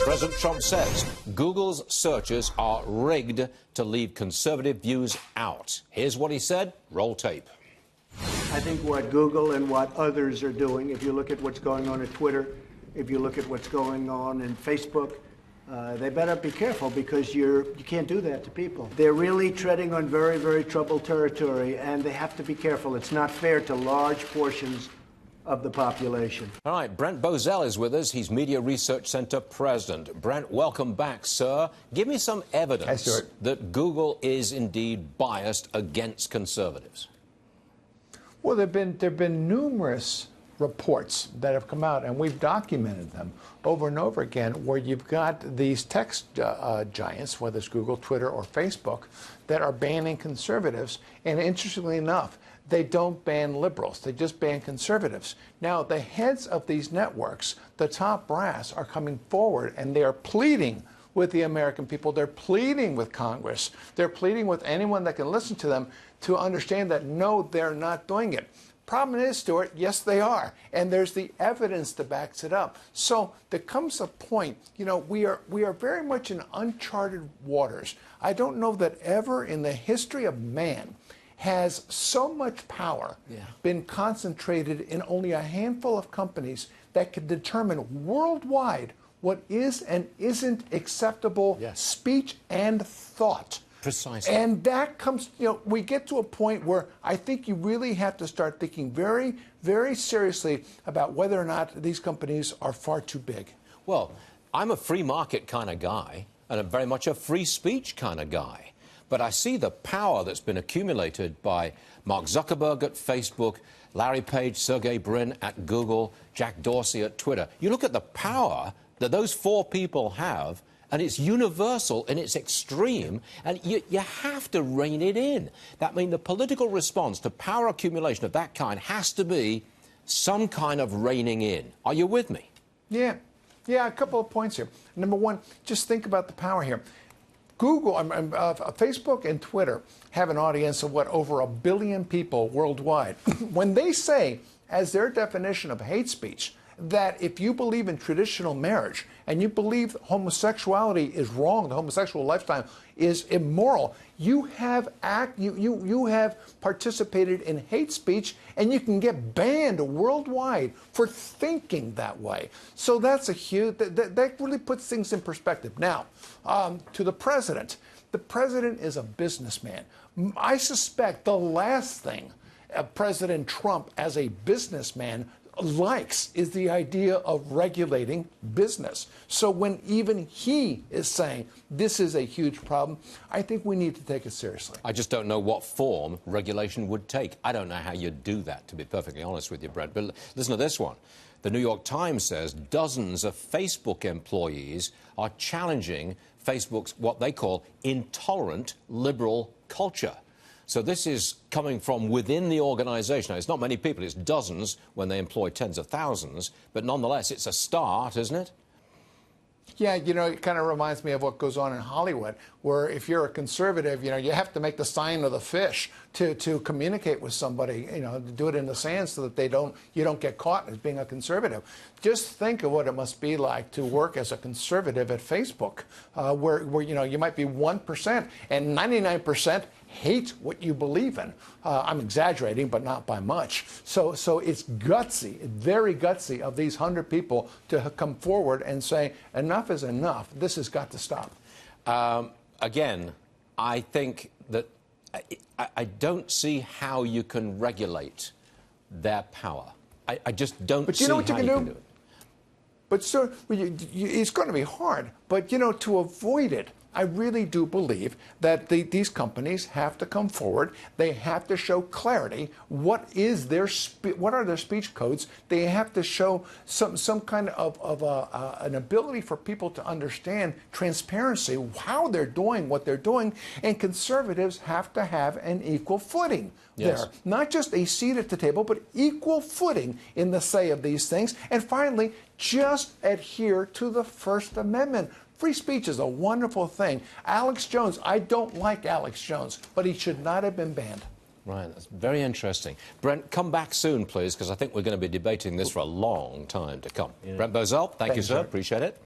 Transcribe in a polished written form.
President Trump says Google's searches are rigged to leave conservative views out. Here's what he said. Roll tape. I think what Google and what others are doing, if you look at what's going on at Twitter, if you look at what's going on in Facebook, they better be careful, because you can't do that to people. They're really treading on very, very troubled territory, and they have to be careful. It's not fair to large portions of the population. All right, Brent Bozell is with us. He's Media Research Center president. Brent, welcome back, sir. Give me some evidence that Google is indeed biased against conservatives. Well, there've been numerous reports that have come out, and we've documented them over and over again, where you've got these tech giants, whether it's Google, Twitter, or Facebook, that are banning conservatives. And interestingly enough, they don't ban liberals. They just ban conservatives. Now, the heads of these networks, the top brass, are coming forward, and they are pleading with the American people. They're pleading with Congress. They're pleading with anyone that can listen to them to understand that, no, they're not doing it. Problem is, Stuart, yes, they are. And there's the evidence that backs it up. So there comes a point, we are very much in uncharted waters. I don't know that ever in the history of man has so much power been concentrated in only a handful of companies that can determine worldwide what is and isn't acceptable speech and thought. Precisely. And that comes, we get to a point where I think you really have to start thinking very, very seriously about whether or not these companies are far too big. Well, I'm a free market kind of guy, and I'm very much a free speech kind of guy. But I see the power that's been accumulated by Mark Zuckerberg at Facebook, Larry Page, Sergey Brin at Google, Jack Dorsey at Twitter. You look at the power that those four people have, and it's universal in its extreme, and you have to rein it in. That means the political response to power accumulation of that kind has to be some kind of reining in. Are you with me? Yeah, a couple of points here. Number one, just think about the power here. Google, Facebook and Twitter have an audience of, over 1 billion people worldwide. When they say, as their definition of hate speech, that if you believe in traditional marriage and you believe homosexuality is wrong, the homosexual lifestyle is immoral, you have participated in hate speech, and you can get banned worldwide for thinking that way. So that's a huge, that really puts things in perspective. Now, to the president. The president is a businessman. I suspect the last thing President Trump as a businessman likes is the idea of regulating business. So when even he is saying this is a huge problem, I think we need to take it seriously. I just don't know what form regulation would take. I don't know how you'd do that, to be perfectly honest with you, Brent. But listen to this one. The New York Times says dozens of Facebook employees are challenging Facebook's what they call intolerant liberal culture. So this is coming from within the organization. Now, it's not many people, it's dozens when they employ tens of thousands, but nonetheless, it's a start, isn't it? Yeah, it kind of reminds me of what goes on in Hollywood, where if you're a conservative, you have to make the sign of the fish to communicate with somebody, to do it in the sand so that you don't get caught as being a conservative. Just think of what it must be like to work as a conservative at Facebook, where you might be 1% and 99% hate what you believe in. I'm exaggerating, but not by much. So it's gutsy, very gutsy of these 100 people to come forward and say, enough is enough. This has got to stop. Again, I think that I don't see how you can regulate their power. I just don't see how you can do it. But, sir, it's going to be hard. But, to avoid it, I really do believe that these companies have to come forward. They have to show clarity. What are their speech codes? They have to show some kind of an ability for people to understand transparency, how they're doing what they're doing. And conservatives have to have an equal footing there. Not just a seat at the table, but equal footing in the say of these things. And finally, just adhere to the First Amendment. Free speech is a wonderful thing. Alex Jones, I don't like Alex Jones, but he should not have been banned. Right, that's very interesting. Brent, come back soon, please, because I think we're going to be debating this for a long time to come. Brent Bozell, thank you, sir. Appreciate it.